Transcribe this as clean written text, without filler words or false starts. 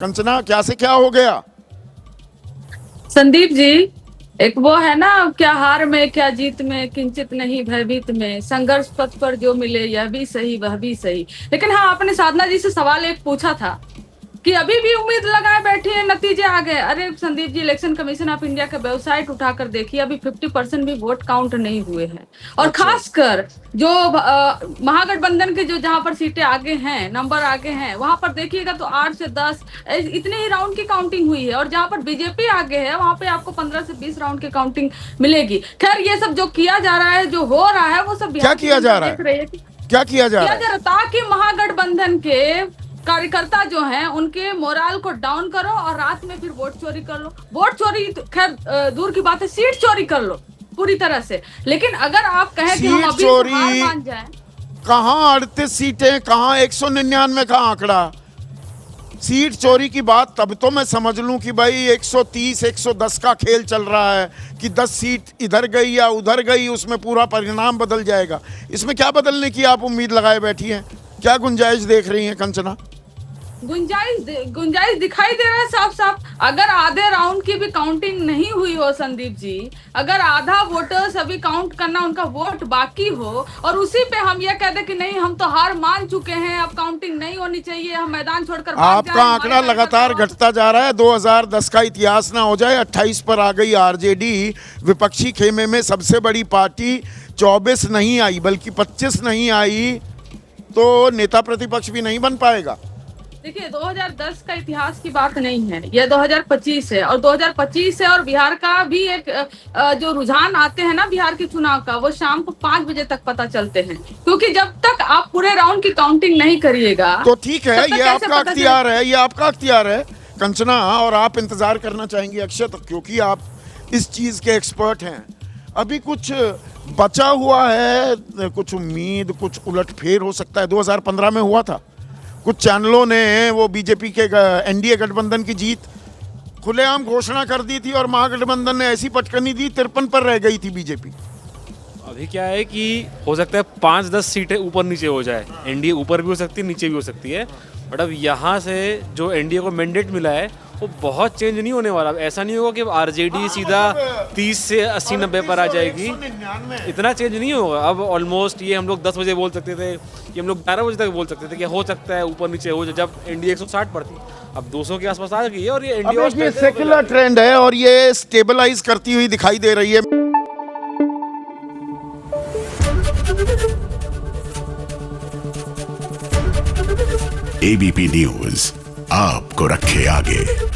कंचना क्या से क्या हो गया? संदीप जी, एक वो है ना, क्या हार में क्या जीत में किंचित नहीं भयभीत में, संघर्ष पथ पर जो मिले यह भी सही वह भी सही। लेकिन हाँ, आपने साधना जी से सवाल एक पूछा था कि अभी भी उम्मीद लगाए बैठी है नतीजे आ गए। अरे Sandeep ji, election commission of India का वेबसाइट उठाकर देखिए, अभी 50% भी वोट काउंट नहीं हुए हैं। और अच्छा। खासकर जो महागठबंधन के जो जहां पर सीटें आगे हैं, नंबर आगे हैं, वहां पर देखिएगा तो 8 से 10 इतने ही राउंड की काउंटिंग हुई है। और जहां पर बीजेपी आगे है वहां पे आपको 15 से 20 राउंड की काउंटिंग मिलेगी। खैर, ये सब जो किया जा रहा है, जो हो रहा है, वो सब क्या किया जा रहा है? क्या किया जा रहा है? ताकि महागठबंधन के कार्यकर्ता जो हैं उनके मोराल को डाउन करो और रात में फिर वोट चोरी कर लो। वोट चोरी तो खैर दूर की बात है, सीट चोरी कर लो पूरी तरह से। लेकिन अगर आप कहें कि हम अभी हार मान जाएं, कहाँ 38 सीटें, कहाँ 199 का आंकड़ा? सीट चोरी की बात तब तो मैं समझ लूं कि भाई 130 110 का खेल चल रहा है कि 10 सीट इधर गई या उधर गई, उसमें पूरा परिणाम बदल जाएगा। इसमें क्या बदलने की आप उम्मीद लगाए बैठी हैं? क्या गुंजाइश देख रही हैं कंचना? गुंजाइश दिखाई दे रहा है साफ साफ। अगर आधे राउंड की भी काउंटिंग नहीं हुई हो संदीप जी, अगर आधा वोटर्स अभी काउंट करना उनका वोट बाकी हो और उसी पे हम ये कह दे कि नहीं हम तो हार मान चुके हैं, अब काउंटिंग नहीं होनी चाहिए, हम मैदान छोड़कर भाग आपका जाएं, आंकड़ा लगातार घटता जा रहा है। 2010 का इतिहास ना हो जाए। 28 पर आ गई आरजेडी, विपक्षी खेमे में सबसे बड़ी पार्टी। 24 नहीं आई बल्कि 25 नहीं आई तो नेता प्रतिपक्ष भी नहीं बन पाएगा। देखिए, 2010 का इतिहास की बात नहीं है, यह 2025 है। और 2025 है और बिहार का भी एक जो रुझान आते हैं ना बिहार के चुनाव का, वो शाम को 5 बजे तक पता चलते हैं। क्योंकि जब तक आप पूरे राउंड की काउंटिंग नहीं करिएगा तो ठीक है, ये आपका अख्तियार है, ये आपका अख्तियार है कंचना, और आप इंतजार करना चाहेंगी अक्षय तक, क्योंकि आप इस चीज के एक्सपर्ट हैं। अभी कुछ बचा हुआ है, कुछ उम्मीद, कुछ उलटफेर हो सकता है। 2015 में हुआ था, कुछ चैनलों ने वो बीजेपी के एनडीए गठबंधन की जीत खुलेआम घोषणा कर दी थी और महागठबंधन ने ऐसी पटकनी दी, 53 पर रह गई थी बीजेपी। अभी क्या है कि हो सकता है 5-10 सीटें ऊपर नीचे हो जाए, एनडीए ऊपर भी हो सकती है नीचे भी हो सकती है। बट अब यहाँ से जो एनडीए को मैंडेट मिला है वो बहुत चेंज नहीं होने वाला। अब ऐसा नहीं होगा कि आरजेडी सीधा 30 से 80-90 पर आ जाएगी, इतना चेंज नहीं होगा। अब ऑलमोस्ट ये हम लोग 10 बजे बोल सकते थे, कि हम लोग 11 बजे तक बोल सकते थे कि हो सकता है ऊपर नीचे हो जाए, जब एनडीए 160 पर थी, अब 200 के आसपास आ गई है। और ये एनडीए सेक्युलर ट्रेंड है और ये स्टेबलाइज करती हुई दिखाई दे रही है। एबीपी न्यूज आपको रखे आगे।